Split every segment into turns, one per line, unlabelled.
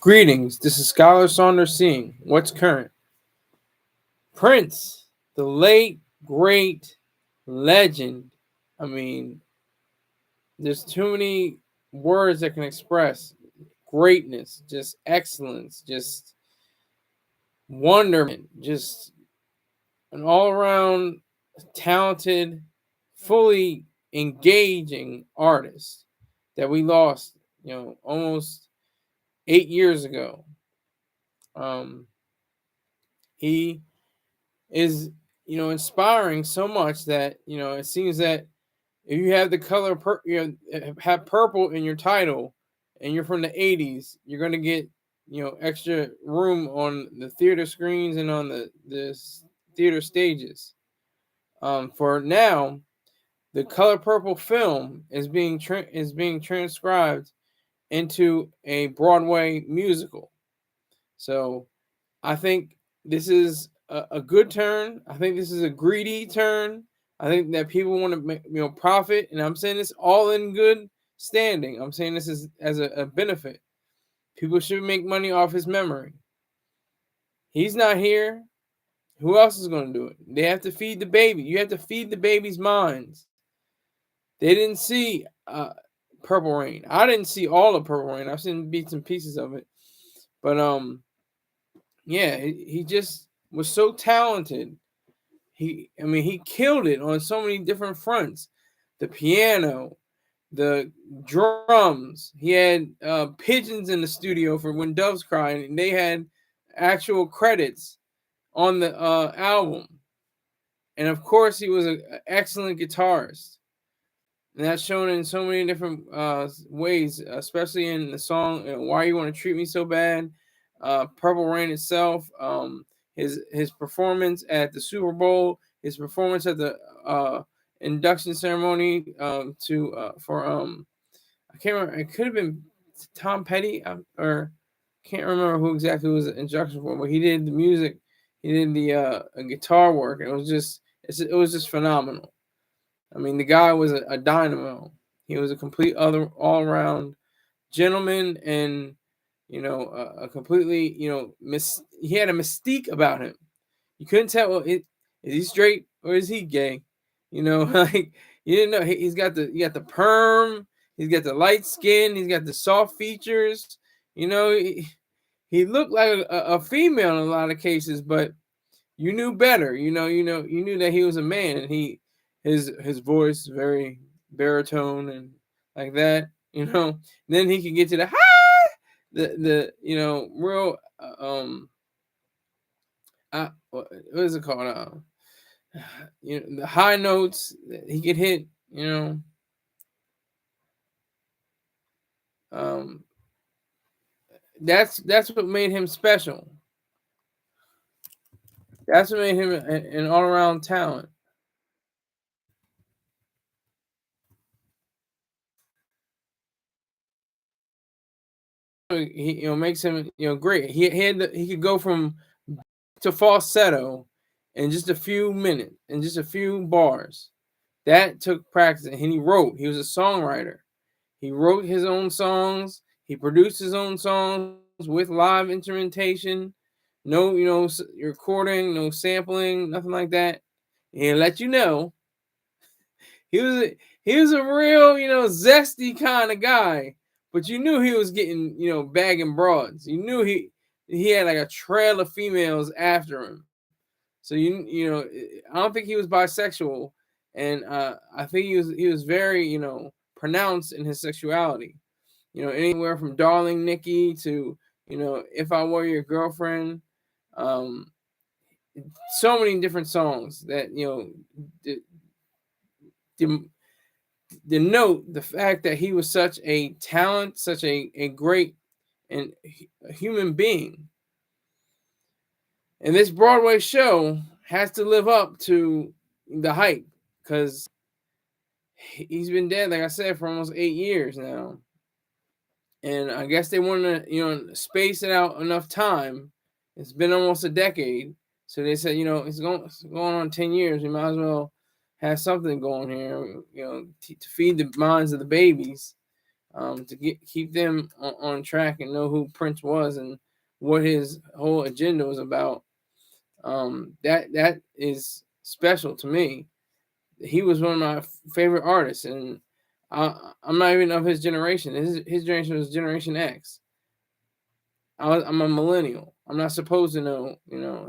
Greetings, this is Scholar Saunders seeing what's current. Prince, the late, great legend. I mean, there's too many words that can express greatness, just excellence, just wonderment, just an all around talented, fully engaging artist that we lost, almost 8 years ago. Um, he is inspiring so much that it seems that if you have the color have purple in your title and you're from the 80s, you're going to get extra room on the theater screens and on the theater stages. For now, the color purple film is being transcribed into a Broadway musical. So I think this is a good turn. I think this is a greedy turn. I think that people want to make, profit, and I'm saying this all in good standing. I'm saying this as a benefit. People should make money off his memory. He's not here. Who else is going to do it? They have to feed the baby. You have to feed the baby's minds. They didn't see Purple Rain. I didn't see all of Purple Rain. I've seen bits and pieces of it, but yeah, he just was so talented. He killed it on so many different fronts. The piano, the drums. He had pigeons in the studio for When Doves Cry, and they had actual credits on the album. And of course, he was an excellent guitarist. And that's shown in so many different ways, especially in the song "Why You Want to Treat Me So Bad," "Purple Rain" itself, his performance at the Super Bowl, his performance at the induction ceremony for I can't remember. It could have been Tom Petty or can't remember who exactly was the induction for, but he did the music, he did the guitar work, and it was just phenomenal. I mean, the guy was a dynamo. He was a complete all around gentleman, and a completely he had a mystique about him. You couldn't tell. Well, is he straight or is he gay? Like you didn't know. He got the perm. He's got the light skin. He's got the soft features. He looked like a female in a lot of cases, but you knew better. You knew that he was a man, and his voice very baritone and like that. Then he could get to the high, the real what is it called? The high notes that he could hit. That's what made him special. That's what made him an all around talent. He makes him great. He could go from to falsetto in just a few minutes, in just a few bars. That took practice, and he wrote. He was a songwriter. He wrote his own songs. He produced his own songs with live instrumentation. No, recording, no sampling, nothing like that. And let you know, he was a real, zesty kind of guy. But you knew he was getting, bagging broads. You knew he had like a trail of females after him. So I don't think he was bisexual, and I think he was very pronounced in his sexuality. Anywhere from "Darling Nikki" to "If I Were Your Girlfriend." So many different songs that denote the fact that he was such a talent, such a great and a human being. And this Broadway show has to live up to the hype because he's been dead, like I said, for almost 8 years now. And I guess they want to, space it out enough time. It's been almost a decade. So they said, it's going on 10 years. We might as well have something going here, to feed the minds of the babies. to keep them on track and know who Prince was and what his whole agenda was about. That is special to me. He was one of my favorite artists, and I'm not even of his generation. His generation was Generation X. I'm a millennial. I'm not supposed to know,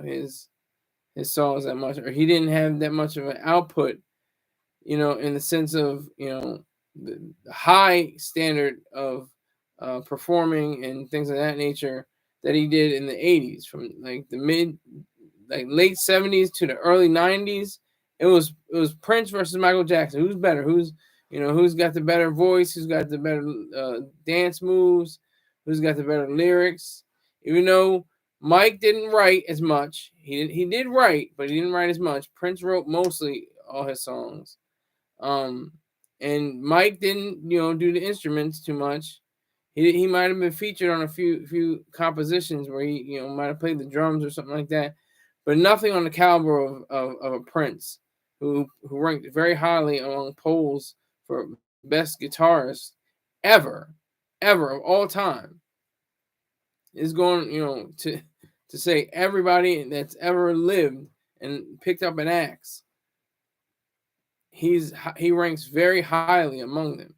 his songs that much, or he didn't have that much of an output, in the sense of, the high standard of performing and things of that nature that he did in the 80s, from like the late 70s to the early 90s. It was Prince versus Michael Jackson. Who's better? Who's got the better voice? Who's got the better dance moves? Who's got the better lyrics? Even though Mike didn't write as much, he did write, but he didn't write as much. Prince wrote mostly all his songs, and Mike didn't do the instruments too much. He might have been featured on a few compositions where he might have played the drums or something like that, but nothing on the caliber of a Prince, who ranked very highly among polls for best guitarist ever of all time. Is going to say everybody that's ever lived and picked up an axe. He ranks very highly among them.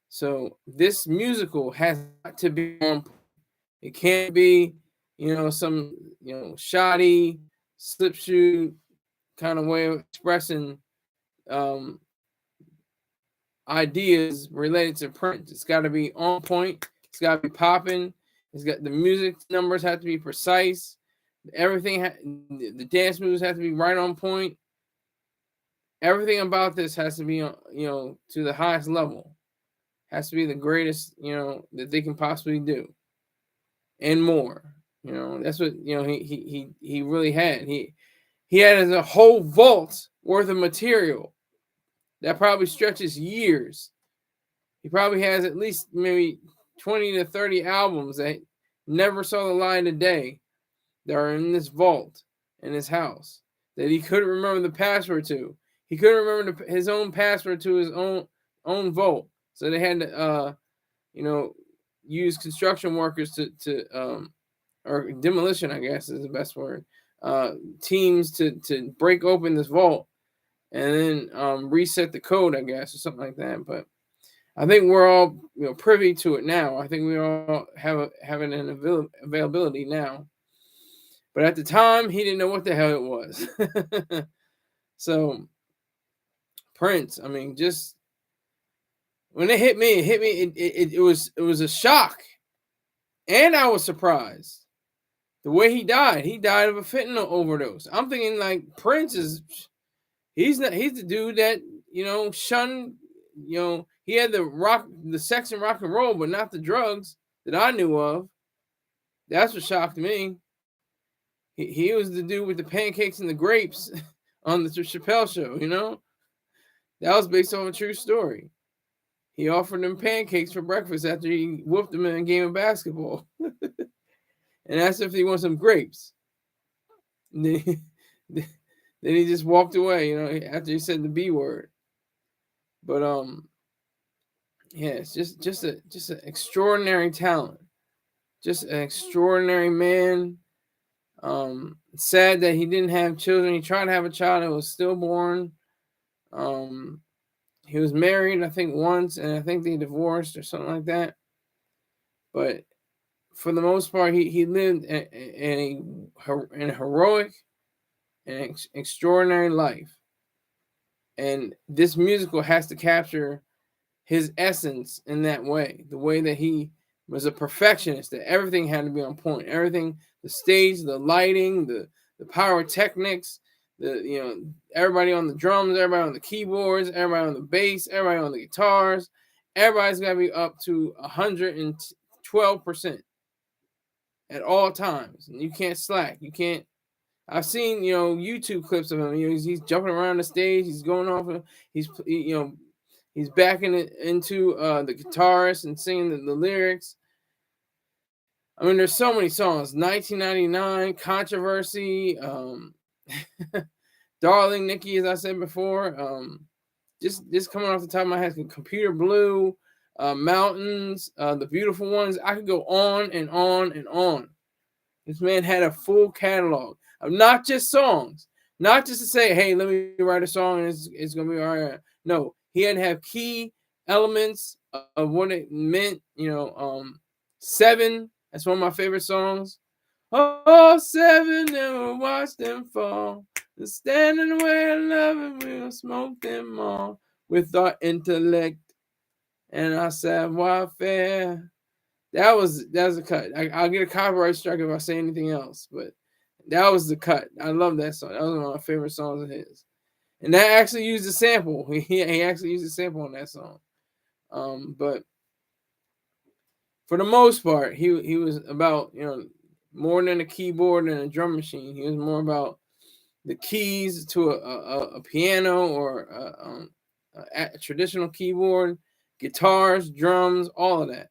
So this musical has to be on. It can't be, some shoddy slipshod kind of way of expressing ideas related to Prince. It's got to be on point. It's got to be popping. It's got the music numbers have to be precise. Everything, the dance moves have to be right on point. Everything about this has to be, to the highest level. Has to be the greatest, that they can possibly do, and more. That's what he really had. He had a whole vault worth of material that probably stretches years. He probably has at least maybe 20 to 30 albums that never saw the light of day that are in this vault in his house that he couldn't remember the password to. He couldn't remember his own password to his own vault. So they had to, use construction workers to or demolition, I guess is the best word, teams to break open this vault and then reset the code, I guess, or something like that. But I think we're all privy to it now. I think we all have an availability now. But at the time, he didn't know what the hell it was. So Prince, I mean, just when it hit me. It was a shock, and I was surprised the way he died. He died of a fentanyl overdose. I'm thinking like Prince he's the dude that shunned. He had the sex and rock and roll, but not the drugs that I knew of. That's what shocked me. He was the dude with the pancakes and the grapes on the Chappelle show. That was based on a true story. He offered them pancakes for breakfast after he whooped them in a game of basketball. And asked if he wants some grapes. Then he just walked away, after he said the B word. But yeah, it's just an extraordinary talent. Just an extraordinary man. Sad that he didn't have children. He tried to have a child that was stillborn. He was married, I think, once, and I think they divorced or something like that. But for the most part, he lived in a heroic and extraordinary life. And this musical has to capture his essence in that way. The way that he was a perfectionist, that everything had to be on point. Everything, the stage, the lighting, the pyrotechnics, everybody on the drums, everybody on the keyboards, everybody on the bass, everybody on the guitars. Everybody's got to be up to 112% at all times. And you can't slack. You can't. I've seen, YouTube clips of him. He's jumping around the stage. He's going off. He's backing it into the guitarist and singing the lyrics. I mean, there's so many songs. 1999, Controversy, Darling Nikki, as I said before. Just coming off the top of my head, Computer Blue, Mountains, The Beautiful Ones. I could go on and on and on. This man had a full catalog of not just songs, not just to say, hey, let me write a song and it's going to be all right. No, he had to have key elements of what it meant. Seven, that's one of my favorite songs. Oh, seven, never watch them fall. They're standing away and loving, we'll smoke them all with our intellect and our savoir faire. That was a cut. I'll get a copyright strike if I say anything else, but that was the cut. I love that song. That was one of my favorite songs of his. And that actually used a sample. He actually used a sample on that song. But for the most part, he was about, more than a keyboard and a drum machine. He was more about the keys to a piano or a traditional keyboard, guitars, drums, all of that.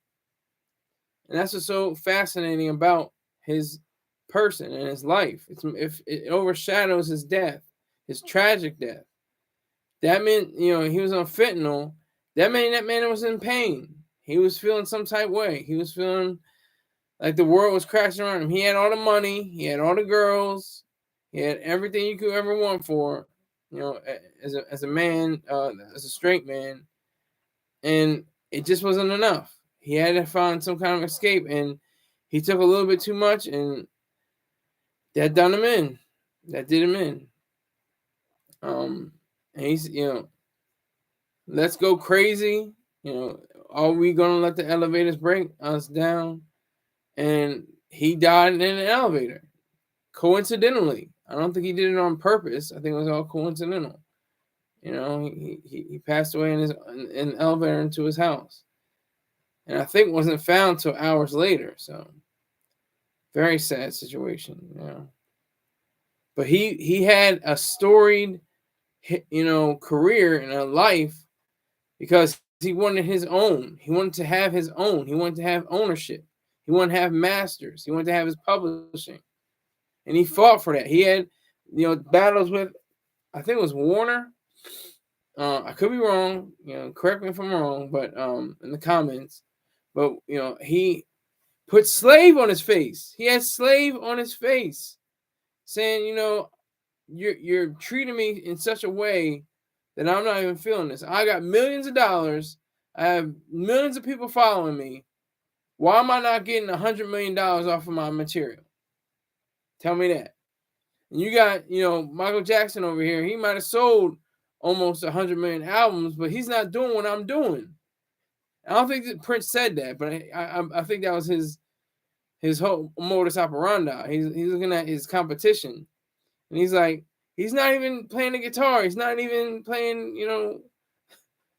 And that's what's so fascinating about his person and his life. If it overshadows his death, his tragic death. That meant, he was on fentanyl. That man was in pain. He was feeling some type way. He was feeling like the world was crashing around him. He had all the money. He had all the girls. He had everything you could ever want for, as a man, as a straight man. And it just wasn't enough. He had to find some kind of escape, and he took a little bit too much, and that done him in. That did him in. And he's, let's go crazy. Are we gonna let the elevators break us down? And he died in an elevator, coincidentally. I don't think he did it on purpose. I think it was all coincidental. He passed away in an elevator into his house. And I think wasn't found till hours later. So very sad situation, But he had a storied, career and a life because he wanted his own. He wanted to have his own. He wanted to have ownership. He wanted to have masters. He wanted to have his publishing. And he fought for that. He had, battles with, I think it was Warner. I could be wrong. Correct me if I'm wrong, but in the comments. But, he put slave on his face. He had slave on his face saying, you're treating me in such a way that I'm not even feeling this. I got millions of dollars. I have millions of people following me. Why am I not getting $100 million off of my material? Tell me that. And you got, Michael Jackson over here. He might have sold almost 100 million albums, but he's not doing what I'm doing. I don't think that Prince said that, but I think that was his whole modus operandi. He's looking at his competition, and he's like, he's not even playing the guitar. He's not even playing,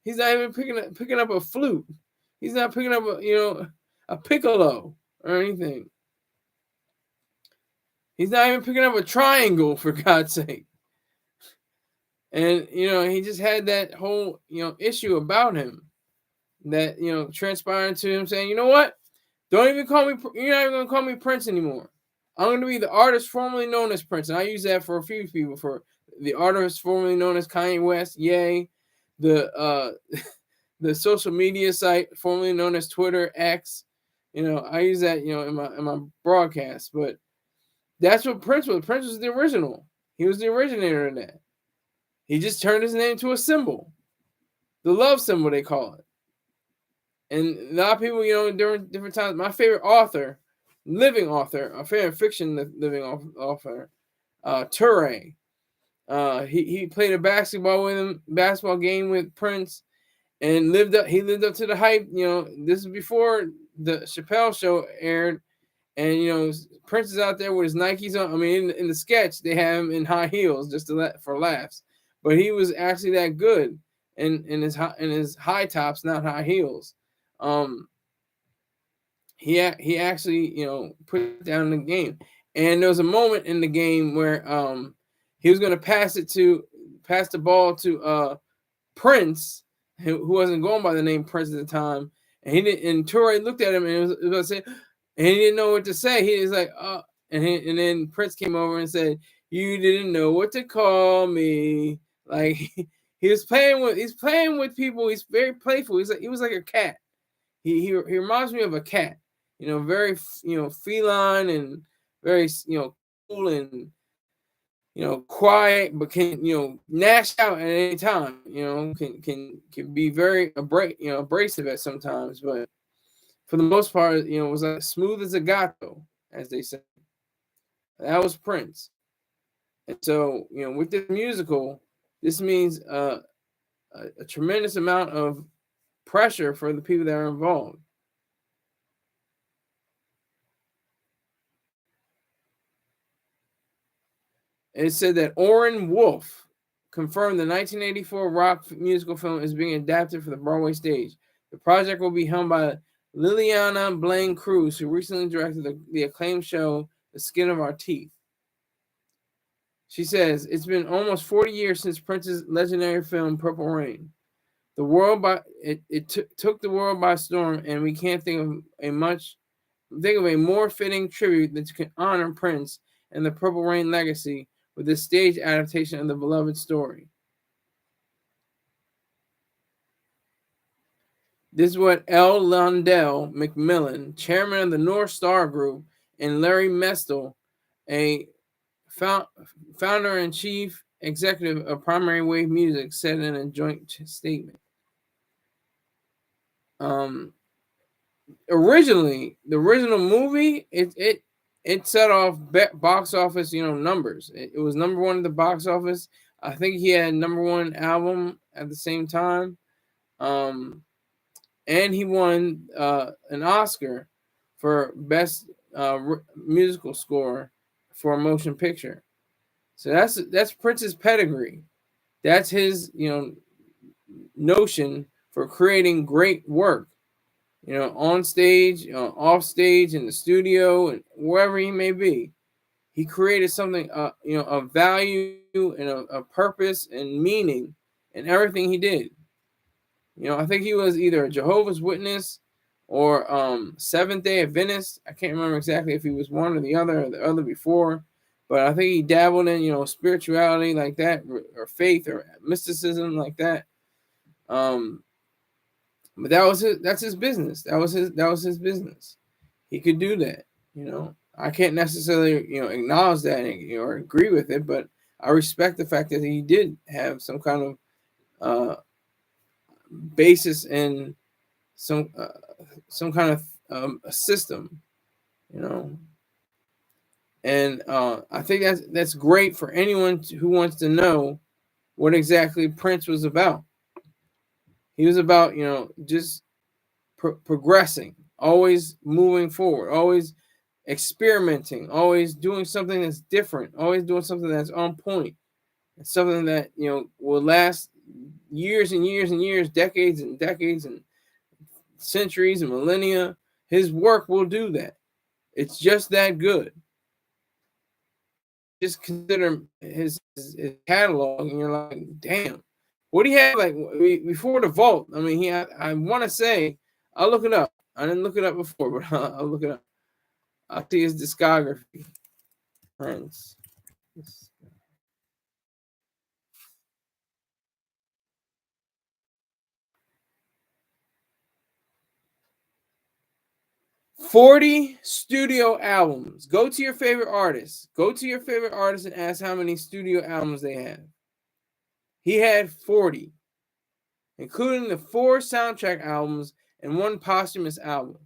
he's not even picking up a flute. He's not picking up a piccolo or anything. He's not even picking up a triangle, for God's sake. And he just had that whole issue about him that transpired to him saying, you know what? Don't even call me. You're not even gonna call me Prince anymore. I'm gonna be the artist formerly known as Prince, and I use that for a few people. For the artist formerly known as Kanye West, yay. The the social media site formerly known as Twitter X. I use that in my broadcast, but that's what Prince was. Prince was the original. He was the originator of that. He just turned his name to a symbol, the love symbol they call it. And a lot of people, during different times, my favorite author, living author, a favorite fiction living author, Toure. He played a basketball game with Prince, and he lived up to the hype. This is before the Chappelle Show aired, and Prince is out there with his Nikes on. I mean, in the sketch they have him in high heels just for laughs, but he was actually that good in his high tops, not high heels. He actually put down the game, and there was a moment in the game where he was going to pass the ball to Prince, who wasn't going by the name Prince at the time, and he didn't. And Toure looked at him and was going to say, and he didn't know what to say. He was like, and then Prince came over and said, "You didn't know what to call me." Like he's playing with people. He's very playful. He was like a cat. He reminds me of a cat. Very feline and very cool and quiet, but can gnash out at any time. Can be very abrasive at sometimes, but for the most part, it was like smooth as a gato, as they say. That was Prince. And so, with this musical, this means a tremendous amount of pressure for the people that are involved. It said that Orin Wolf confirmed the 1984 rock musical film is being adapted for the Broadway stage. The project will be helmed by Liliana Blaine Cruz, who recently directed the acclaimed show The Skin of Our Teeth. She says, it's been almost 40 years since Prince's legendary film Purple Rain. The world took the world by storm, and we can't think of a more fitting tribute that can honor Prince and the Purple Rain legacy with this stage adaptation of the beloved story. This is what L. Londell McMillan, chairman of the North Star Group, and Larry Mestel, a founder and chief executive of Primary Wave Music, said in a joint statement. Originally, the original movie, it set off box office, numbers. It was number one at the box office. I think he had number one album at the same time. And he won an Oscar for best musical score for a motion picture. So that's Prince's pedigree. That's his notion for creating great work. On stage, off stage, in the studio, and wherever he may be. He created something, of value and a purpose and meaning in everything he did. I think he was either a Jehovah's Witness or Seventh-day Adventist. I can't remember exactly if he was one or the other before, but I think he dabbled in, spirituality like that, or faith or mysticism like that. But that's his business. That was his business. He could do that. I can't necessarily, acknowledge that or agree with it, but I respect the fact that he did have some kind of basis in some kind of a system, and I think that's great for anyone who wants to know what exactly Prince was about. He was about, just progressing, always moving forward, always experimenting, always doing something that's different, always doing something that's on point, and something that will last years and years and years, decades and decades and centuries and millennia. His work will do that. It's just that good. Just consider his catalog, and you're like, damn, what do you have like before the vault? I mean, I want to say, I'll look it up. I didn't look it up before, but I'll look it up. I'll see his discography. Prince. 40 studio albums. Go to your favorite artist. Go to your favorite artist and ask how many studio albums they have. He had 40, including the 4 soundtrack albums and 1 posthumous album,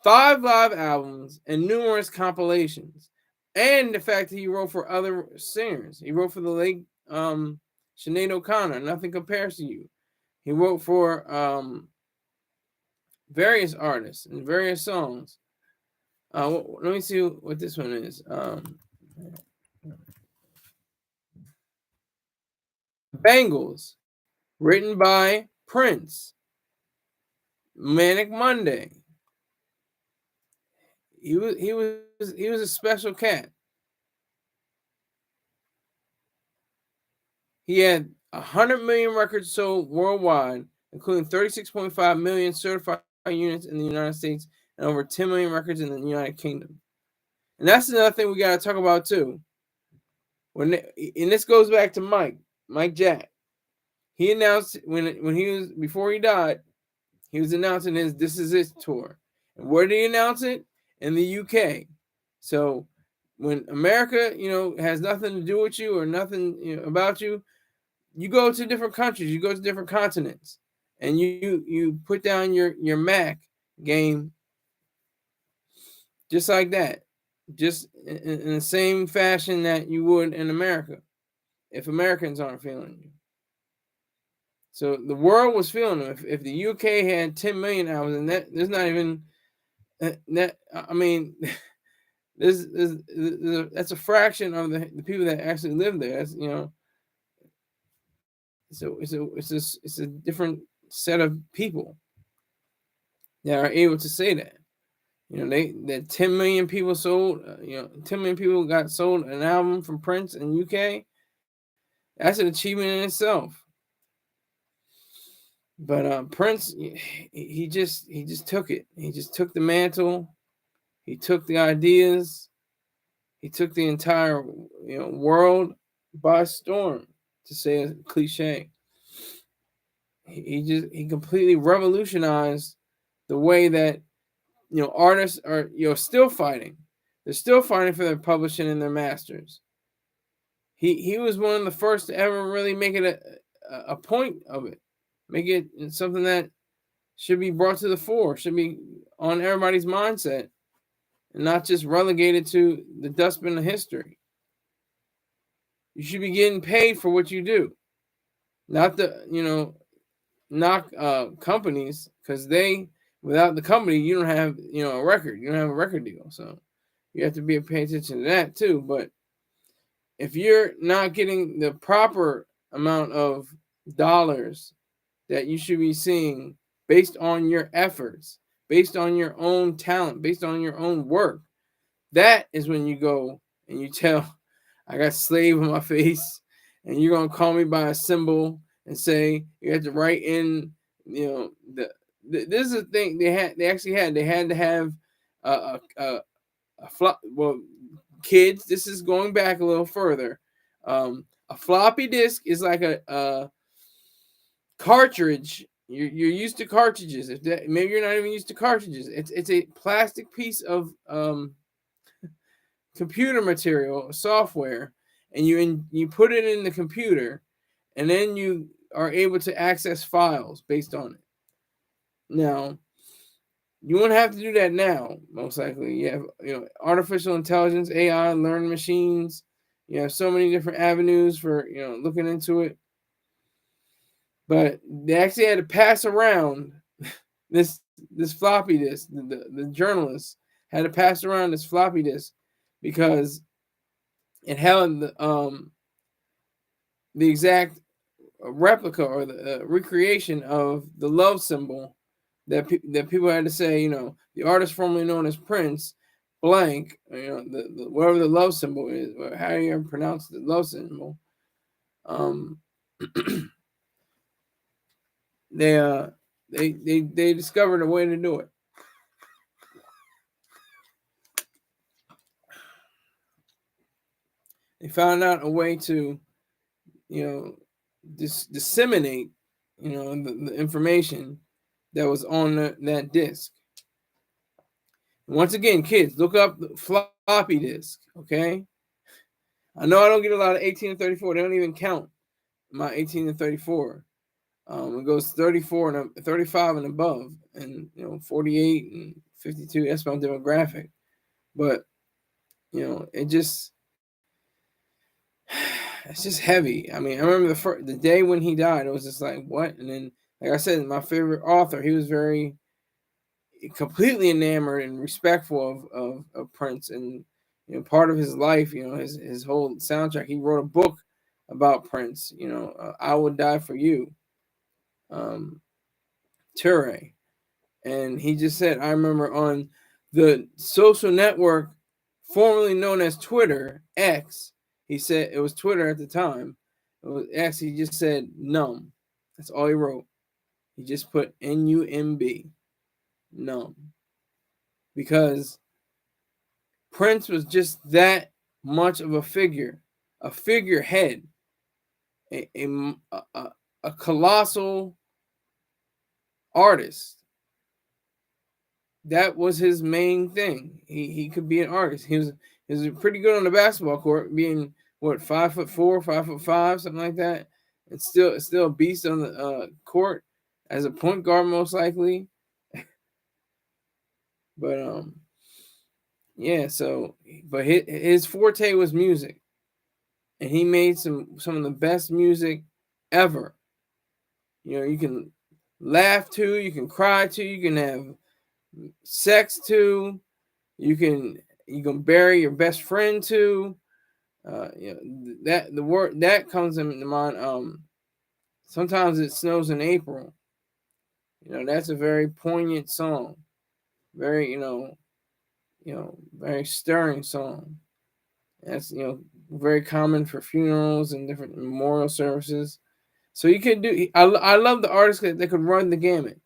5 live albums, and numerous compilations. And the fact that he wrote for other singers. He wrote for the late Sinead O'Connor, Nothing Compares to You. He wrote for various artists and various songs. Let me see what this one is. Bangles, written by Prince. Manic Monday. He was a special cat. He had 100 million records sold worldwide, including 36.5 million certified units in the United States and over 10 million records in the United Kingdom. And that's another thing we got to talk about too. And this goes back to Mike Jack. He announced when he was, before he died, He was announcing his This Is It tour. And where did he announce it? In the UK. So when America, has nothing to do with you or nothing about you, you go to different countries, you go to different continents, and you put down your Mac game just like that, just in the same fashion that you would in America if Americans aren't feeling you. So the world was feeling them. If the UK had 10 million hours, and there's not even that. I mean, that's a fraction of the people that actually live there. That's so it's a different set of people that are able to say that. That 10 million people sold. 10 million people got sold an album from Prince in UK. That's an achievement in itself. But Prince, he just took it. He just took the mantle. He took the ideas. He took the entire world by storm, to say a cliche. He completely revolutionized the way that artists are still fighting. They're still fighting for their publishing and their masters. He was one of the first to ever really make it a point of it, make it something that should be brought to the fore, should be on everybody's mindset, and not just relegated to the dustbin of history. You should be getting paid for what you do, not knock companies, because without the company you don't have a record, you don't have a record deal, so you have to be paying attention to that too. But if you're not getting the proper amount of dollars that you should be seeing based on your efforts, based on your own talent, based on your own work, that is when you go and you tell, I got slave on my face, and you're gonna call me by a symbol and say you have to write in, this is the thing they had to have a flop. Well, kids, this is going back a little further. A floppy disk is like a cartridge. You're used to cartridges. If that, maybe you're not even used to cartridges. It's a plastic piece of computer material, software, and you put it in the computer, and then you are able to access files based on it. Now, you won't have to do that now, most likely. You have artificial intelligence, AI, learning machines. You have so many different avenues for looking into it. But they actually had to pass around this floppy disk. The journalists had to pass around this floppy disk because it held the exact replica or the recreation of the love symbol that people had to say. The artist formerly known as Prince, blank. The whatever the love symbol is, or how you ever pronounce the love symbol. They discovered a way to do it. They found out a way to, disseminate, the information that was on that disk. Once again, kids, look up the floppy disk, okay? I know I don't get a lot of 18 and 34. They don't even count my 18 and 34. It goes 34 and 35 and above, and 48 and 52. That's my demographic. But it's just heavy. I mean, I remember the day when he died. It was just like, what? And then, like I said, my favorite author, he was very completely enamored and respectful of Prince, and part of his life, his whole soundtrack. He wrote a book about Prince. I Would Die for You. Toure. And he just said, I remember on the social network formerly known as Twitter, X, he said, it was Twitter at the time, it was X, he just said numb. That's all he wrote. He just put NUMB, numb. Because Prince was just that much of a figure, a figurehead, a colossal artist that was his main thing. He could be an artist. He was pretty good on the basketball court, being what 5'4", 5'5", something like that, and still a beast on the court as a point guard most likely. But yeah. So, but his forte was music, and he made some of the best music ever. You can laugh to, you can cry to, you can have sex to, you can bury your best friend to. That the word that comes into mind. Sometimes it snows in April. That's a very poignant song. Very very stirring song. That's very common for funerals and different memorial services. So you can do. I love the artists that could run the gamut.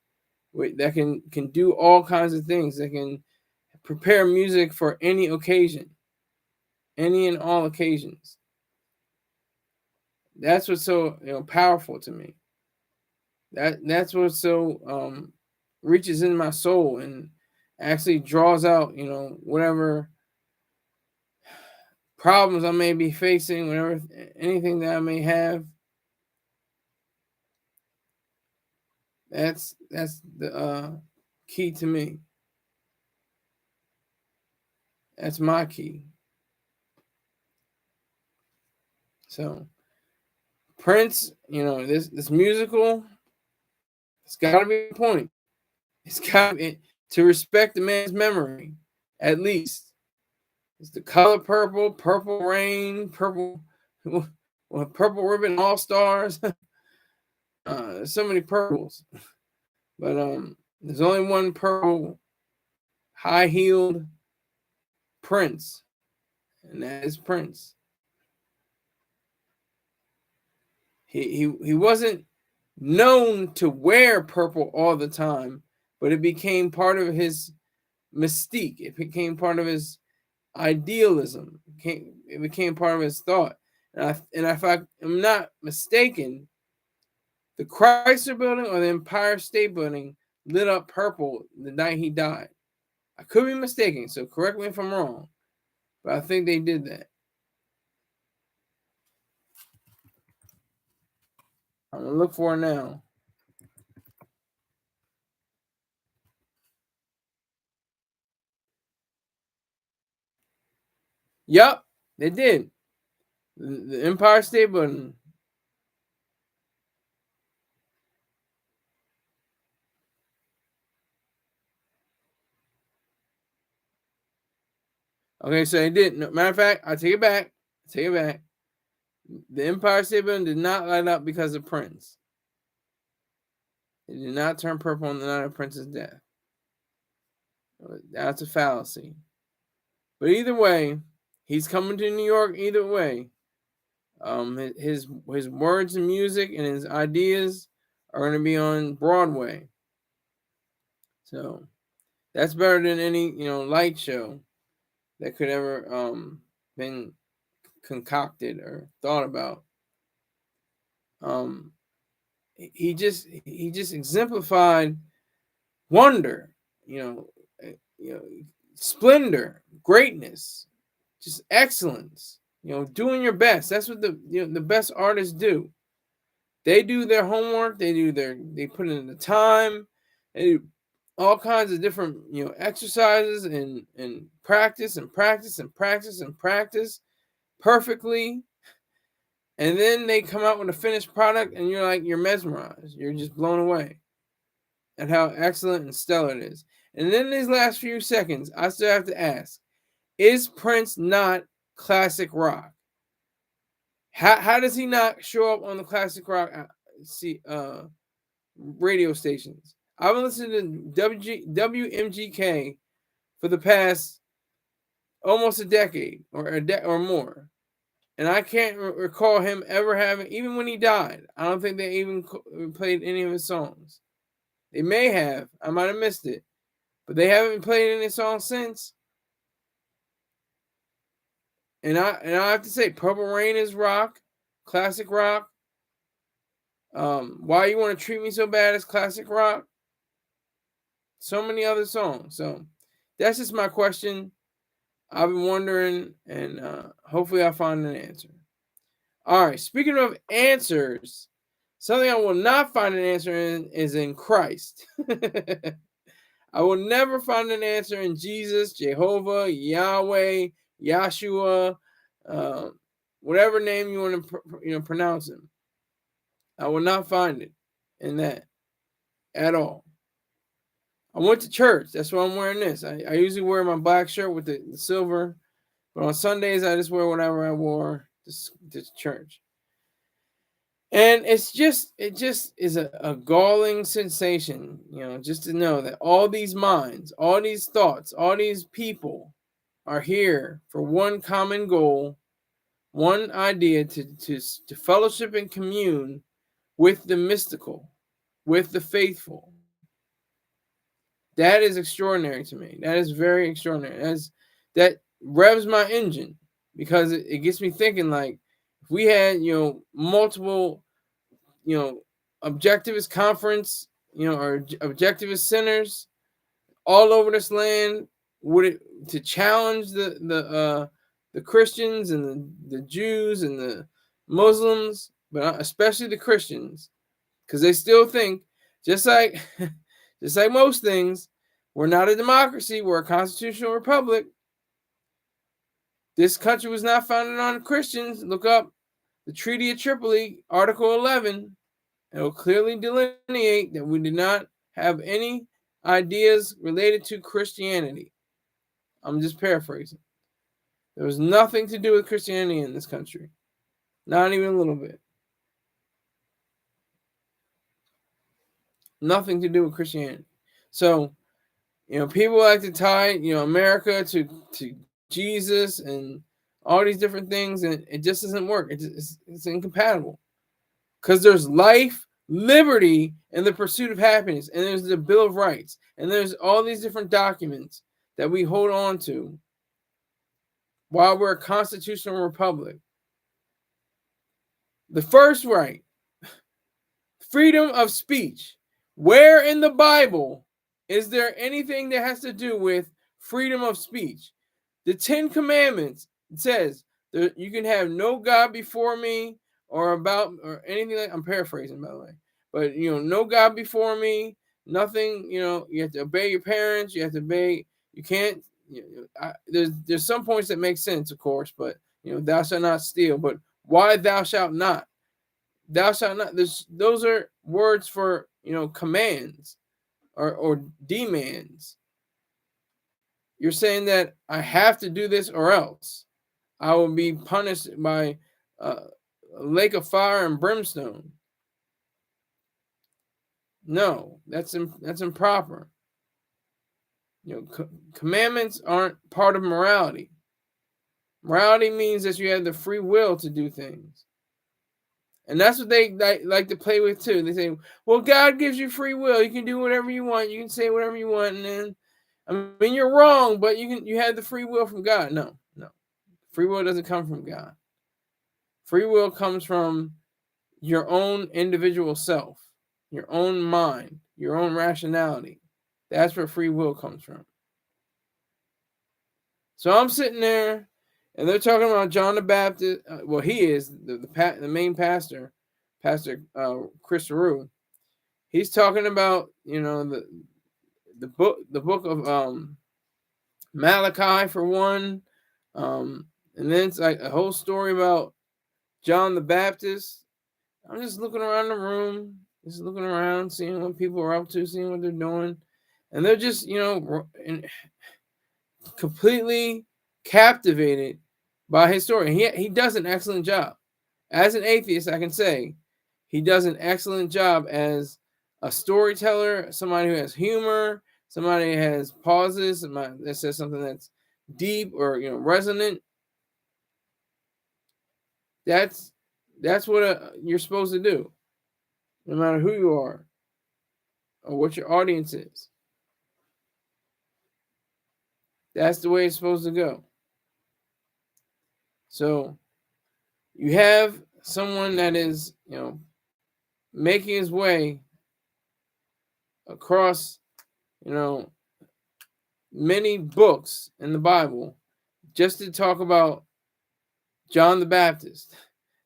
That can do all kinds of things. That can prepare music for any occasion, any and all occasions. That's what's so powerful to me. That's what so reaches in my soul and actually draws out whatever problems I may be facing, whatever anything that I may have. That's the key to me. That's my key. So Prince, this musical, it's got to be a point. It's got to respect the man's memory, at least. It's the color purple, Purple Rain, purple, Purple Ribbon All Stars. There's so many purples, but there's only one purple, high-heeled Prince, and that is Prince. He wasn't known to wear purple all the time, but it became part of his mystique. It became part of his idealism. It became part of his thought. And if I'm not mistaken, the Chrysler Building or the Empire State Building lit up purple the night he died. I could be mistaken, so correct me if I'm wrong, but I think they did that. I'm gonna look for it now. Yup, they did. The Empire State Building. Okay, so they did. No, matter of fact, I take it back. Take it back. The Empire State Building did not light up because of Prince. It did not turn purple on the night of Prince's death. That's a fallacy. But either way, he's coming to New York. Either way, his words and music and his ideas are going to be on Broadway. So that's better than any light show that could ever been concocted or thought about. He just exemplified wonder, splendor, greatness, just excellence. Doing your best. That's what the best artists do. They do their homework. They put in the time. They do all kinds of different exercises and practice and practice and practice and practice perfectly. And then they come out with a finished product, and you're mesmerized. You're just blown away at how excellent and stellar it is. And then these last few seconds, I still have to ask: is Prince not classic rock? How does he not show up on the classic rock radio stations? I've been listening to WMGK for the past almost a decade or more. And I can't recall him ever having, even when he died, I don't think they even played any of his songs. They may have. I might have missed it. But they haven't played any songs since. And I have to say, Purple Rain is rock, classic rock. Why You Want to Treat Me So Bad is classic rock. So many other songs. So that's just my question. I've been wondering, and hopefully I'll find an answer. All right, speaking of answers, something I will not find an answer in is in Christ. I will never find an answer in Jesus, Jehovah, Yahweh, Yahshua, uh, whatever name you want to pronounce him. I will not find it in that at all. I went to church. That's why I'm wearing this. I usually wear my black shirt with the silver, but on Sundays I just wear whatever I wore to church. And it just is a galling sensation, just to know that all these minds, all these thoughts, all these people are here for one common goal, one idea to fellowship and commune with the mystical, with the faithful. That is extraordinary to me. That is very extraordinary. That revs my engine, because it gets me thinking, like, if we had, multiple, objectivist conference, or objectivist centers all over this land, would it to challenge the Christians and the Jews and the Muslims, but especially the Christians, because they still think, just like just like most things, we're not a democracy, we're a constitutional republic. This country was not founded on Christians. Look up the Treaty of Tripoli, Article 11. It will clearly delineate that we did not have any ideas related to Christianity. I'm just paraphrasing. There was nothing to do with Christianity in this country. Not even a little bit. Nothing to do with Christianity. So, people like to tie, America to Jesus and all these different things, and it just doesn't work. It's incompatible. Because there's life, liberty, and the pursuit of happiness, and there's the Bill of Rights, and there's all these different documents that we hold on to while we're a constitutional republic. The first right, freedom of speech. Where in the Bible is there anything that has to do with freedom of speech? The 10 Commandments, it says that you can have no God before me, or anything like, I'm paraphrasing, by the way, but no God before me, nothing, you have to obey your parents, you have to obey, you can't, there's some points that make sense, of course, but thou shalt not steal. But why thou shalt not? Thou shalt not, those are words for commands or demands. You're saying that I have to do this, or else I will be punished by a lake of fire and brimstone. No, that's improper. Commandments aren't part of morality. Morality means that you have the free will to do things. And that's what they like to play with too. They say, well, God gives you free will. You can do whatever you want. You can say whatever you want. And then, I mean, you're wrong, but you have the free will from God. No. Free will doesn't come from God. Free will comes from your own individual self, your own mind, your own rationality. That's where free will comes from. So I'm sitting there, and they're talking about John the Baptist. Well, he is the main pastor, Pastor Chris Rue. He's talking about the book of Malachi, for one, and then it's like a whole story about John the Baptist. I'm just looking around the room, just looking around, seeing what people are up to, seeing what they're doing, and they're just completely captivated by his story. He does an excellent job. As an atheist, I can say he does an excellent job as a storyteller, somebody who has humor, somebody who has pauses, somebody that says something that's deep or resonant. That's what you're supposed to do, no matter who you are or what your audience is. That's the way it's supposed to go. So you have someone that is, making his way across, you know, many books in the Bible just to talk about John the Baptist.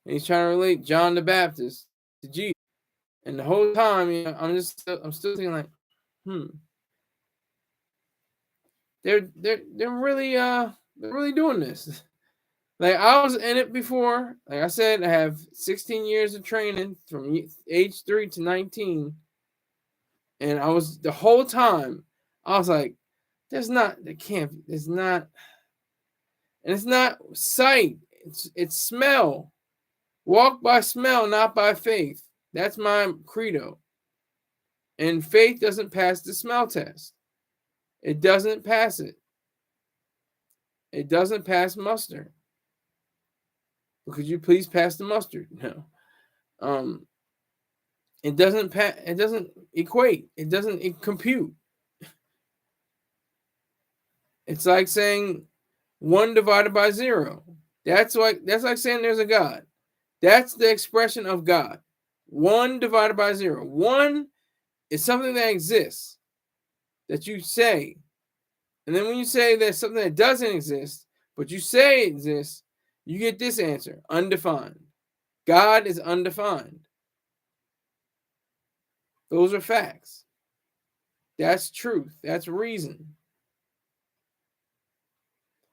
And he's trying to relate John the Baptist to Jesus. And the whole time, I'm still thinking like, they're really doing this. Like, I was in it before. Like I said, I have 16 years of training from age 3 to 19. And I was, the whole time, I was like, there's not, and it's not sight, it's smell. Walk by smell, not by faith. That's my credo. And faith doesn't pass the smell test. It doesn't pass it. It doesn't pass muster. Could you please pass the mustard? No. It doesn't it doesn't equate. It doesn't compute. It's like saying 1 divided by 0. That's like saying there's a God. That's the expression of God. 1 divided by 0. 1 is something that exists that you say. And then when you say there's something that doesn't exist, but you say it exists, you get this answer: undefined. God is undefined. Those are facts. That's truth. That's reason.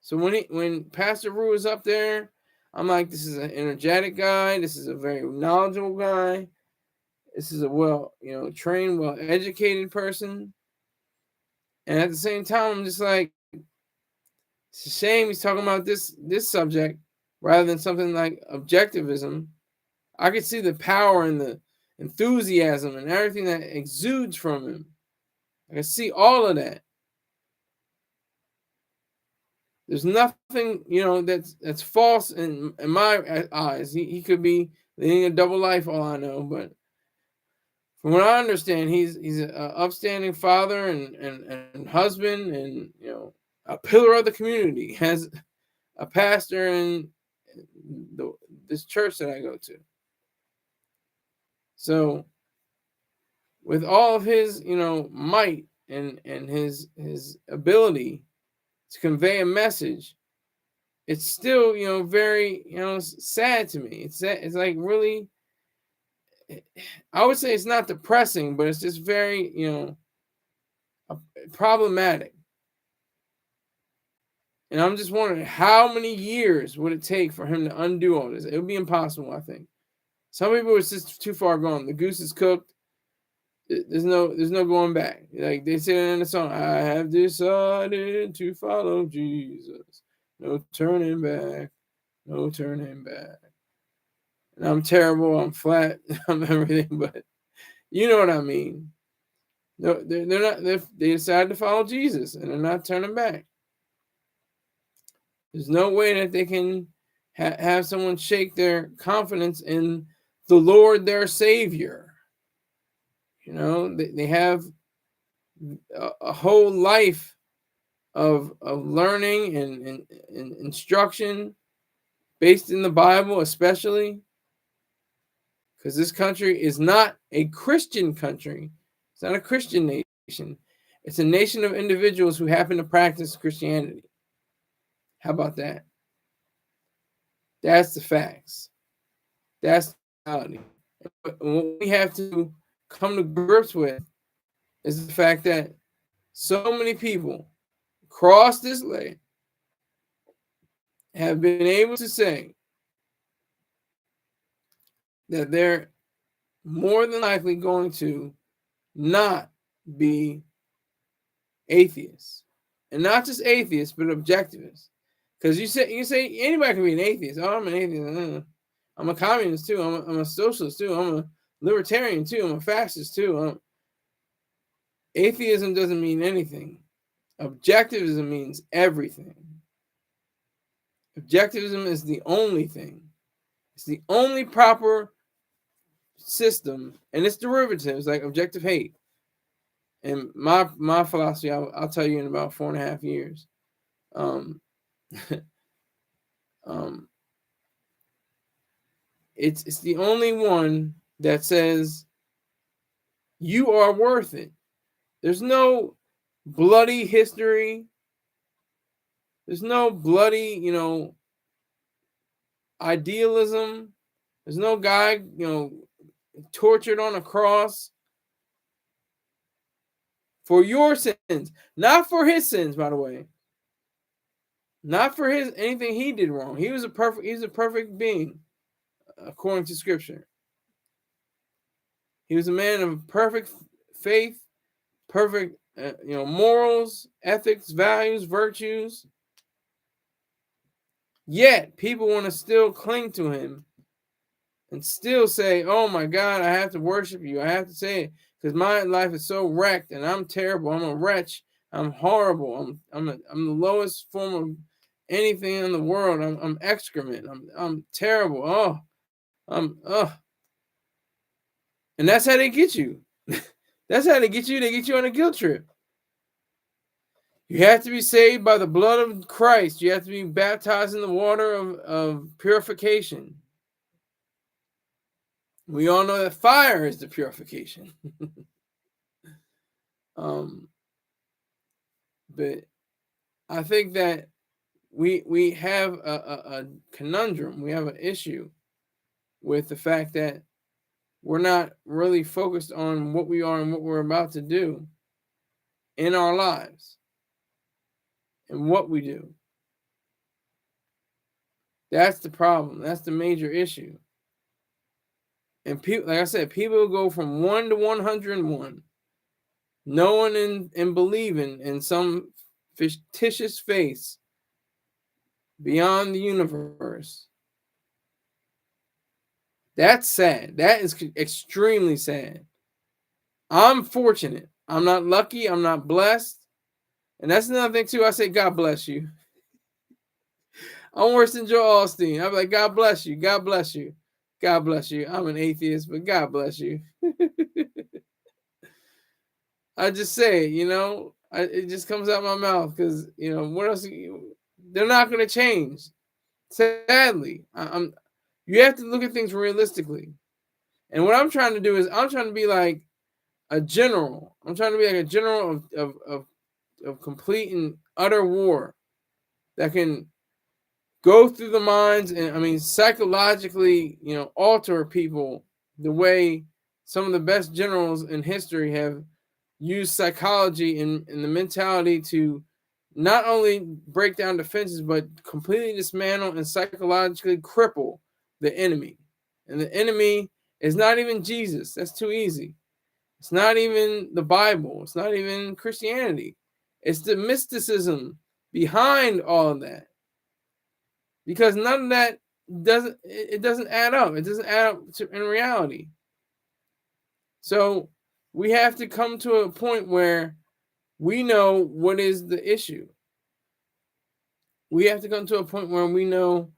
So when Pastor Rue is up there, I'm like, this is an energetic guy. This is a very knowledgeable guy. This is a trained, well-educated person. And at the same time, I'm just like, it's a shame he's talking about this subject rather than something like objectivism. I could see the power and the enthusiasm and everything that exudes from him. I can see all of that. There's nothing, that's false in my eyes. He could be leading a double life, all I know. But from what I understand, he's an upstanding father and husband, and a pillar of the community. Has a pastor in this church that I go to. So, with all of his, might and his ability to convey a message, it's still, very, sad to me. It's like really, I would say it's not depressing, but it's just very, problematic. And I'm just wondering, how many years would it take for him to undo all this? It would be impossible, I think. Some people, it's just too far gone. The goose is cooked. There's no going back. Like they say in the song, I have decided to follow Jesus. No turning back. No turning back. And I'm terrible. I'm flat. I'm everything, but you know what I mean. No, they're not. They decided to follow Jesus, and they're not turning back. There's no way that they can have someone shake their confidence in the Lord, their Savior. They have a whole life of learning and instruction based in the Bible, especially because this country is not a Christian country. It's not a Christian nation. It's a nation of individuals who happen to practice Christianity. How about that? That's the facts. That's the reality. What we have to come to grips with is the fact that so many people across this land have been able to say that they're more than likely going to not be atheists. And not just atheists, but objectivists. Because you say anybody can be an atheist. Oh, I'm an atheist. I'm a communist too. I'm a socialist too. I'm a libertarian too. I'm a fascist too. Atheism doesn't mean anything. Objectivism means everything. Objectivism is the only thing. It's the only proper system, and its derivatives like objective hate. And my philosophy, I'll tell you in about 4.5 years. It's the only one that says you are worth it. There's no bloody history. There's no bloody, idealism. There's no guy, tortured on a cross for your sins, not for his sins, by the way. Not for his anything he did wrong. He was a perfect being, according to Scripture. He was a man of perfect faith, perfect, morals, ethics, values, virtues. Yet people want to still cling to him and still say, "Oh my God, I have to worship you. I have to say it because my life is so wrecked and I'm terrible. I'm a wretch. I'm horrible. I'm the lowest form of anything in the world. I'm excrement. I'm terrible. And that's how they get you. That's how they get you. They get you on a guilt trip. You have to be saved by the blood of Christ. You have to be baptized in the water of purification. We all know that fire is the purification. But I think that we have a conundrum. We have an issue with the fact that we're not really focused on what we are and what we're about to do in our lives and what we do. That's the problem. That's the major issue. And people, like I said, people go from 1 to 101, knowing and believing in some fictitious face beyond the universe. That's sad. That is extremely sad. I'm fortunate. I'm not lucky. I'm not blessed. And that's another thing, too. I say, God bless you. I'm worse than Joel Osteen. I'm like, God bless you. God bless you. God bless you. I'm an atheist, but God bless you. I just say, it just comes out my mouth because, what else? They're not going to change. Sadly, you have to look at things realistically. And what I'm trying to do is I'm trying to be like a general. I'm trying to be like a general of complete and utter war that can go through the minds and psychologically, alter people the way some of the best generals in history have used psychology and the mentality to not only break down defenses, but completely dismantle and psychologically cripple the enemy. And the enemy is not even Jesus. That's too easy. It's not even the Bible. It's not even Christianity. It's the mysticism behind all of that. Because none of that doesn't add up. It doesn't add up in reality. So we have to come to a point where we know what is the issue. We have to come to a point where we know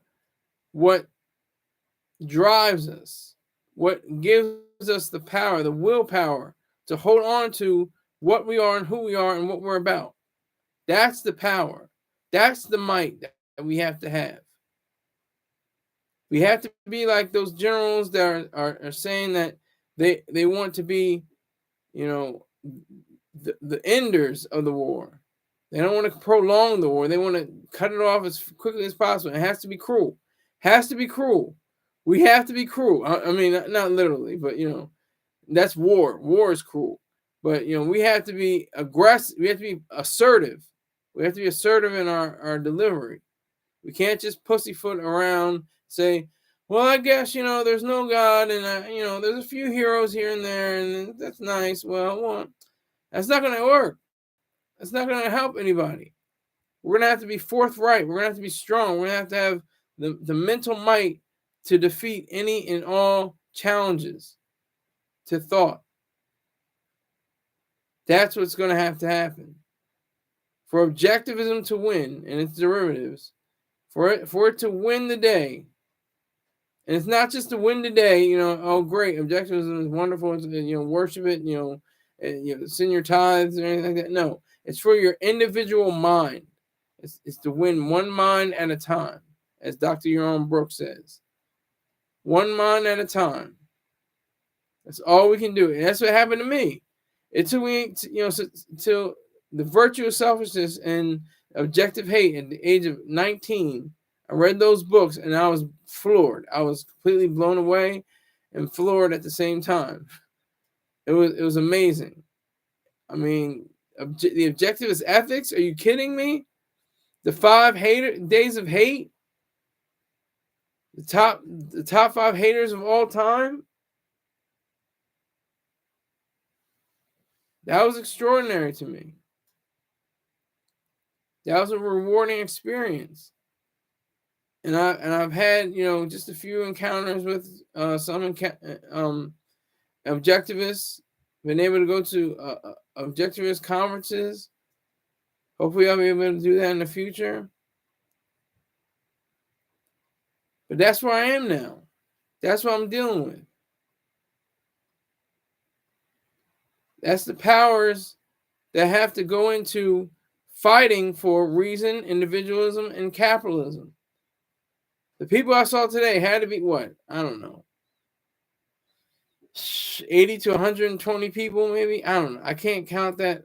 what drives us, what gives us the power, the willpower to hold on to what we are and who we are and what we're about. That's the power. That's the might that we have to have. We have to be like those generals that are saying that they want to be, the enders of the war. They don't want to prolong the war. They want to cut it off as quickly as possible. It has to be cruel. Has to be cruel. We have to be cruel. I mean, not literally, but that's war. War is cruel. But we have to be aggressive. We have to be assertive. We have to be assertive in our delivery. We can't just pussyfoot around, say, well, I guess, there's no God and, there's a few heroes here and there and that's nice. Well, that's not going to work. That's not going to help anybody. We're going to have to be forthright. We're going to have to be strong. We're going to have the mental might to defeat any and all challenges to thought. That's what's going to happen. For objectivism to win and its derivatives, for it to win the day. And it's not just to win the day, oh, great, objectivism is wonderful, worship it, send your tithes or anything like that. No, it's for your individual mind. It's to win one mind at a time, as Dr. Yaron Brooks says. One mind at a time. That's all we can do. And that's what happened to me. It took me, till The Virtue of Selfishness and Objective Hate at the age of 19. I read those books and I was floored. I was completely blown away and floored at the same time. It was amazing. I mean, the Objectivist Ethics. Are you kidding me? The 5 days of hate. The top 5 haters of all time. That was extraordinary to me. That was a rewarding experience. And I've had, just a few encounters with some objectivists. Been able to go to objectivist conferences. Hopefully, I'll be able to do that in the future. But that's where I am now. That's what I'm dealing with. That's the powers that have to go into fighting for reason, individualism, and capitalism. The people I saw today had to be what? I don't know. 80 to 120 people, maybe? I don't know. I can't count that.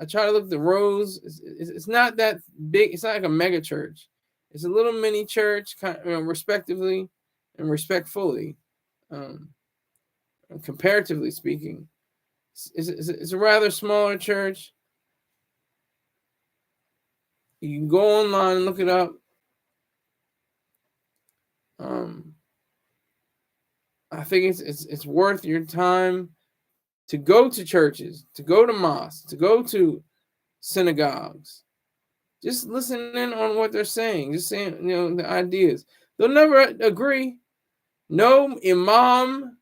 I try to look at the rows. It's not that big. It's not like a mega church. It's a little mini church, respectively and respectfully, comparatively speaking. It's a rather smaller church. You can go online and look it up. I think it's worth your time to go to churches, to go to mosques, to go to synagogues. Just listen in on what they're saying. Just saying, the ideas. They'll never agree. No imam,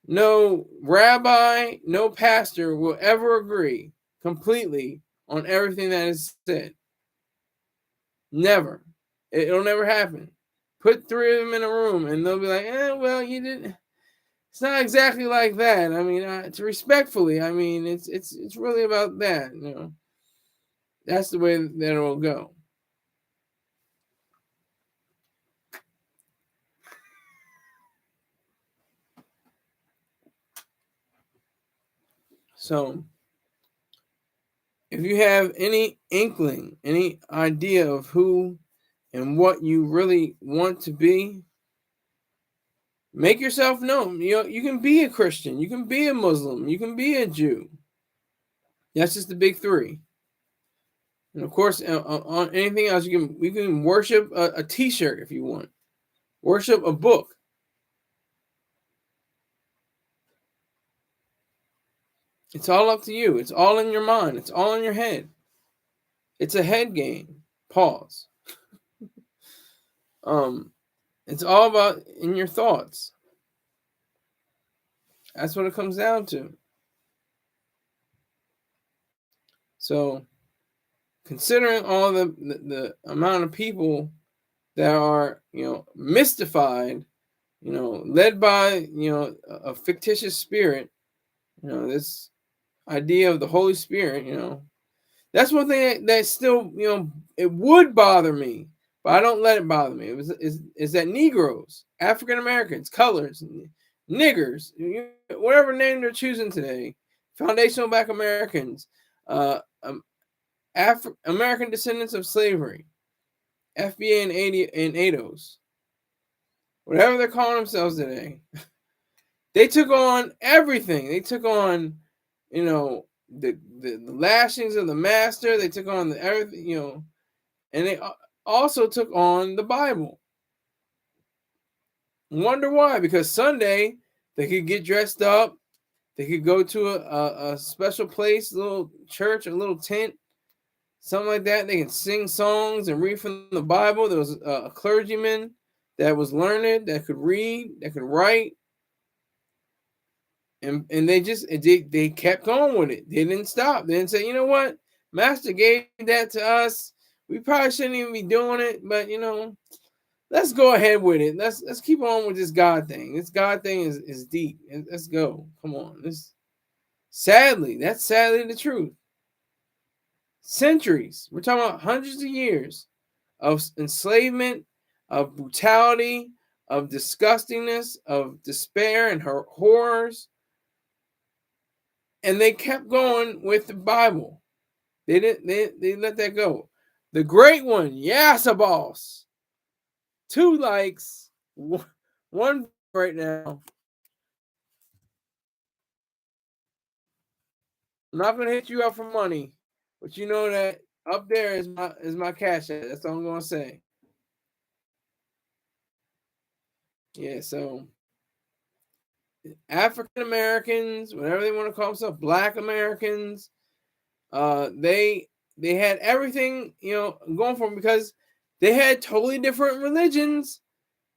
no rabbi, no pastor will ever agree completely on everything that is said. Never. It'll never happen. Put 3 of them in a room and they'll be like, well, you didn't. It's not exactly like that. I mean, it's respectfully. I mean, it's really about that. That's the way that it will go. So, if you have any inkling, any idea of who and what you really want to be, make yourself known. You can be a Christian, you can be a Muslim, you can be a Jew. That's just the big 3. And of course, on anything else, you can worship a T-shirt if you want. Worship a book. It's all up to you. It's all in your mind. It's all in your head. It's a head game. Pause. It's all about in your thoughts. That's what it comes down to. So, considering all the amount of people that are, mystified, led by, a fictitious spirit, this idea of the Holy Spirit, that's one thing that still, it would bother me, but I don't let it bother me. Is that Negroes, African Americans, colors, niggers, whatever name they're choosing today, foundational Black Americans, American descendants of slavery, FBA and ADOS, whatever they're calling themselves today, they took on everything. They took on, the lashings of the master. They took on everything, and they also took on the Bible. Wonder why? Because Sunday they could get dressed up. They could go to a special place, a little church, a little tent, something like that. They can sing songs and read from the Bible. There was a clergyman that was learned, that could read, that could write. And they kept going with it. They didn't stop. They didn't say, you know what? Master gave that to us. We probably shouldn't even be doing it, but let's go ahead with it. Let's keep on with this God thing. This God thing is deep. Let's go. Come on. That's sadly the truth. Centuries. We're talking about hundreds of years of enslavement, of brutality, of disgustingness, of despair and horrors. And they kept going with the Bible. They let that go. The great one, yes, a boss. 2 likes, one right now. I'm not gonna hit you up for money, but you know that up there is my cash app. That's all I'm gonna say. Yeah, so African Americans, whatever they want to call themselves, Black Americans, they had everything going for them because they had totally different religions,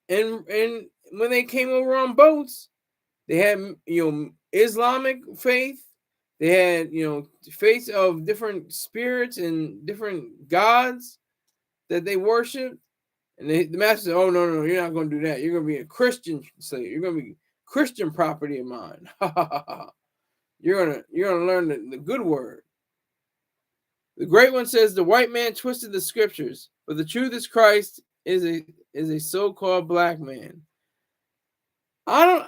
and when they came over on boats, they had Islamic faith, they had faiths of different spirits and different gods that they worshiped. And the master said, "Oh no, you're not going to do that. You're going to be a Christian slave. You're going to be Christian property of mine. You're gonna learn the good word." The great one says, "The white man twisted the scriptures, but the truth is Christ is a so-called black man." I don't.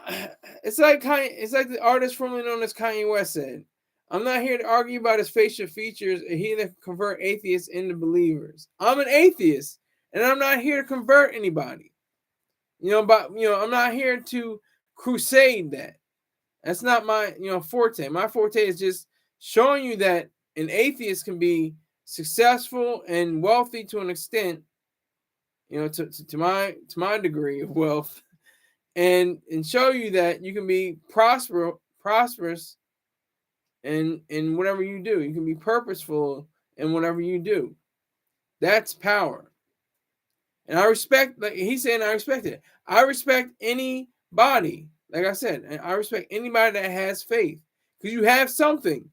It's like the artist formerly known as Kanye West said, "I'm not here to argue about his facial features and he that convert atheists into believers. I'm an atheist, and I'm not here to convert anybody. But I'm not here to crusade that. That's not my forte. My forte is just showing you that an atheist can be successful and wealthy to an extent, to my degree of wealth, and show you that you can be prosperous in whatever you do. You can be purposeful in whatever you do. That's power. And I respect, like he's saying, I respect it. I respect anybody. Like I said, and I respect anybody that has faith, because you have something.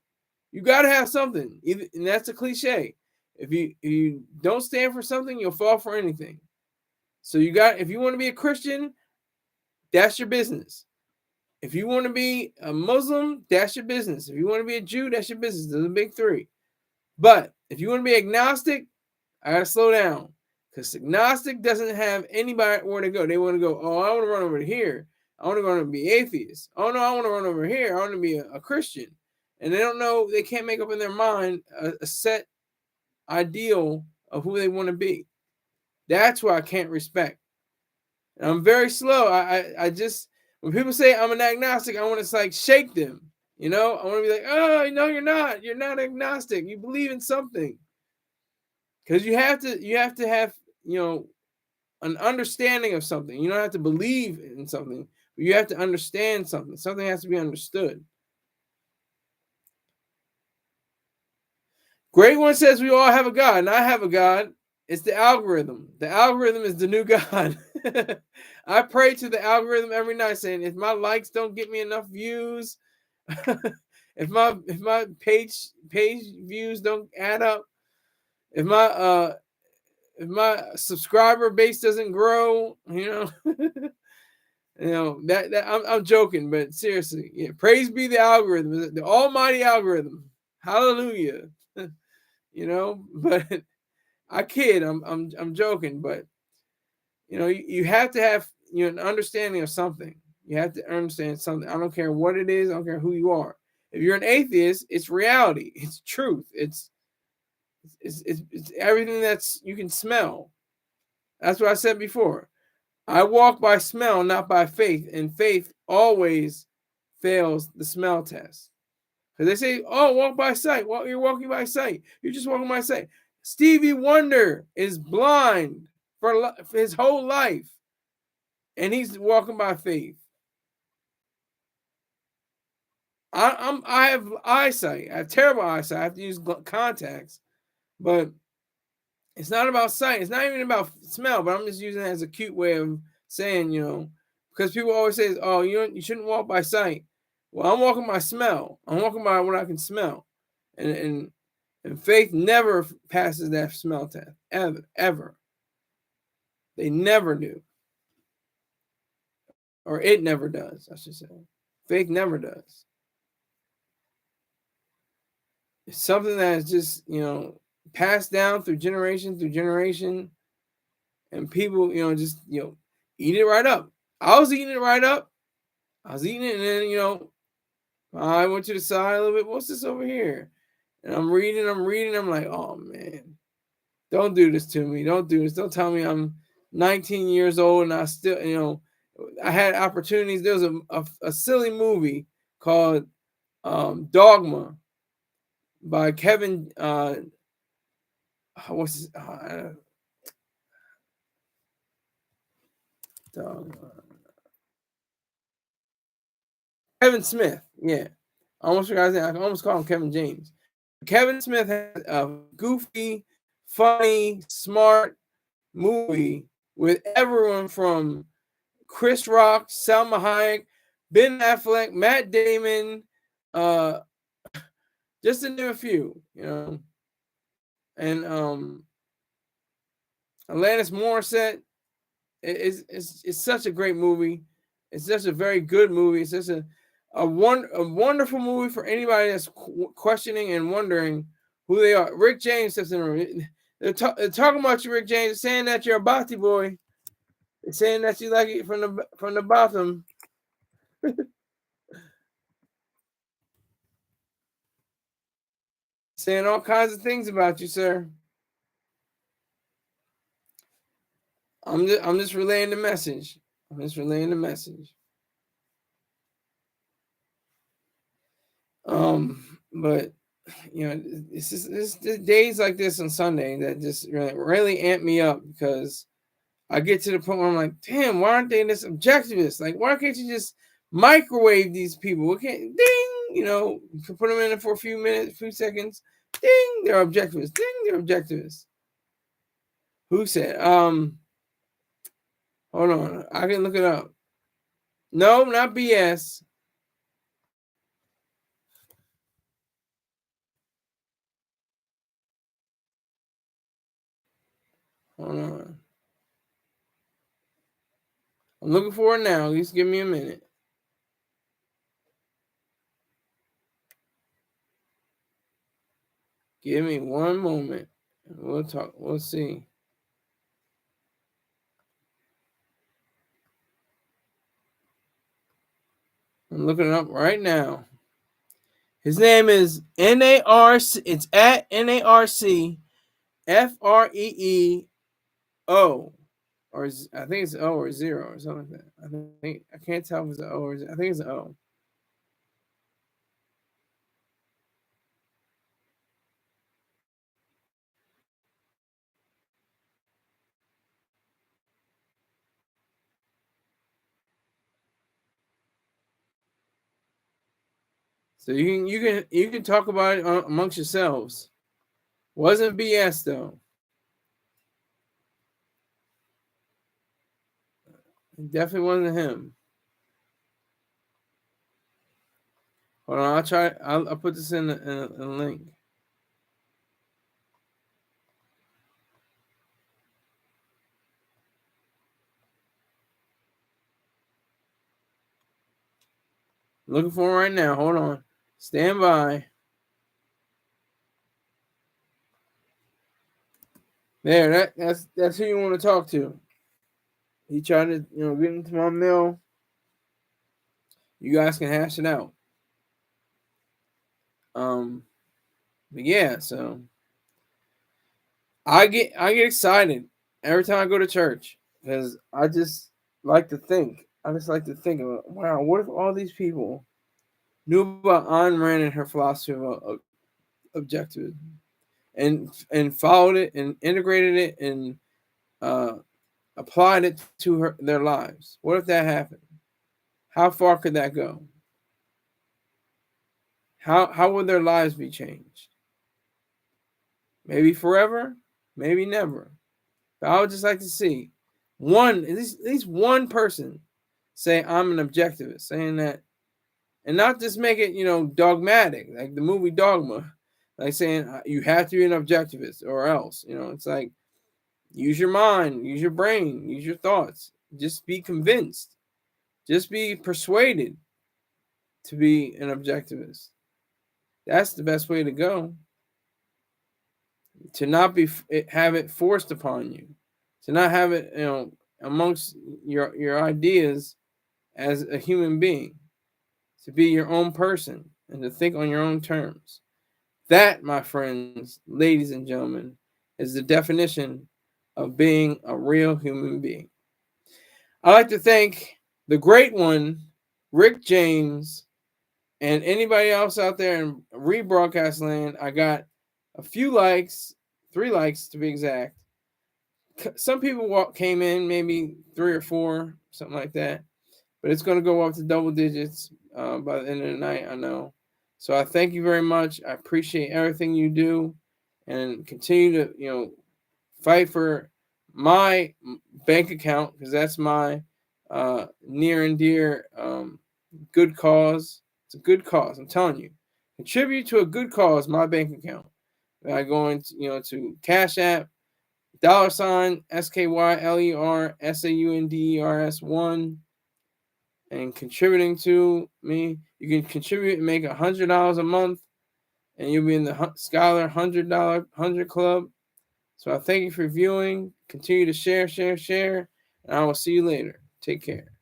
You got to have something, and that's a cliche. If you don't stand for something, you'll fall for anything. So if you want to be a Christian, that's your business. If you want to be a Muslim, that's your business. If you want to be a Jew, that's your business. Those are the big 3. But if you want to be agnostic, I gotta slow down, because agnostic doesn't have anybody where to go. They want to go, oh, I want to run over here. I want to go and be atheist. Oh no, I want to run over here. I want to be a Christian. And they don't know, they can't make up in their mind a set ideal of who they want to be. That's why I can't respect. And I'm very slow. I just, when people say I'm an agnostic, I want to like shake them. I want to be like, oh no, you're not. You're not agnostic. You believe in something. Because you have to have an understanding of something. You don't have to believe in something, but you have to understand something. Something has to be understood. Great one says we all have a God, and I have a God. It's the algorithm. The algorithm is the new God. I pray to the algorithm every night, saying, if my likes don't get me enough views, if my page views don't add up, if my subscriber base doesn't grow, that I'm joking, but seriously, yeah, praise be the algorithm, the almighty algorithm. Hallelujah. But I kid, I'm joking, but you have to have an understanding of something. You have to understand something. I don't care what it is. I don't care who you are. If you're an atheist, it's reality. It's truth. It's everything that's you can smell. That's what I said before. I walk by smell, not by faith, and faith always fails the smell test. Because they say, "Oh, walk by sight." Well, you're walking by sight. You're just walking by sight. Stevie Wonder is blind for his whole life, and he's walking by faith. I have eyesight. I have terrible eyesight. I have to use contacts, but it's not about sight. It's not even about smell. But I'm just using it as a cute way of saying, because people always say, "Oh, you shouldn't walk by sight." Well, I'm walking by smell. I'm walking by what I can smell, and faith never passes that smell test ever. They never do, or it never does. I should say, faith never does. It's something that is just passed down through generation, and people just eat it right up. I was eating it right up. I was eating it, and then I went to the side a little bit. What's this over here? And I'm reading. I'm like, oh man, don't do this to me. Don't do this. Don't tell me I'm 19 years old and I still, I had opportunities. There was a silly movie called Dogma by Kevin. What's his, Dogma. Kevin Smith. Yeah, I almost forgot his name. I almost called him Kevin James. Kevin Smith has a goofy, funny, smart movie with everyone from Chris Rock, Salma Hayek, Ben Affleck, Matt Damon, uh, just to name a few, and Alanis Morissette. It's such a great movie. It's such a very good movie. It's just a wonderful movie for anybody that's questioning and wondering who they are. Rick James steps in the room. They're talking about you, Rick James, saying that you're a Bati boy. They're saying that you like it from the bottom. Saying all kinds of things about you, sir. I'm just relaying the message. I'm just relaying the message. But it's days like this on Sunday that just really amp me up because I get to the point where I'm like, damn, why aren't they this objectivist? Like, why can't you just microwave these people? We can't, ding, put them in it for a few minutes, few seconds, ding, they're objectivists, ding, they're objectivists. Who said? Hold on, I can look it up. No, not BS. Hold on. I'm looking for it now. Just give me a minute. Give me one moment. We'll talk. We'll see. I'm looking it up right now. His name is NARC. It's at NARC FREEO. Or I think it's O or 0 or something like that. I can't tell if it's an O or 0. I think it's an O. So you can talk about it amongst yourselves. Wasn't BS though. It definitely wasn't him. Hold on, I'll try. I'll put this in a link. Looking for him right now. Hold on. Stand by. There, that's who you want to talk to. He tried to, get into my mail. You guys can hash it out. But yeah, so I get excited every time I go to church because I just like to think. I just like to think of, wow, what if all these people knew about Ayn Rand and her philosophy of objectivism and followed it and integrated it and applied it to their lives? What if that happened? How far could that go? How would their lives be changed? Maybe forever, maybe never. But I would just like to see at least one person say I'm an objectivist, saying that, and not just make it dogmatic like the movie Dogma, like saying you have to be an objectivist or else. It's like use your mind, use your brain, use your thoughts. Just be convinced, just be persuaded to be an objectivist. That's the best way to go. To not have it forced upon you, to not have it amongst your ideas as a human being, to be your own person and to think on your own terms. That, my friends, ladies and gentlemen, is the definition of being a real human being. I'd like to thank the great one, Rick James, and anybody else out there in rebroadcast land. I got a few likes, 3 likes to be exact. Some people came in, maybe 3 or 4, something like that. But it's going to go up to double digits by the end of the night, I know. So I thank you very much. I appreciate everything you do, and continue to fight for my bank account, because that's my near and dear good cause. It's a good cause. I'm telling you, contribute to a good cause. My bank account by going to Cash App $ SKYLERSAUNDERS1 and contributing to me. You can contribute and make $100 a month, and you'll be in the Scholar $100 Club. So I thank you for viewing. Continue to share, and I will see you later. Take care.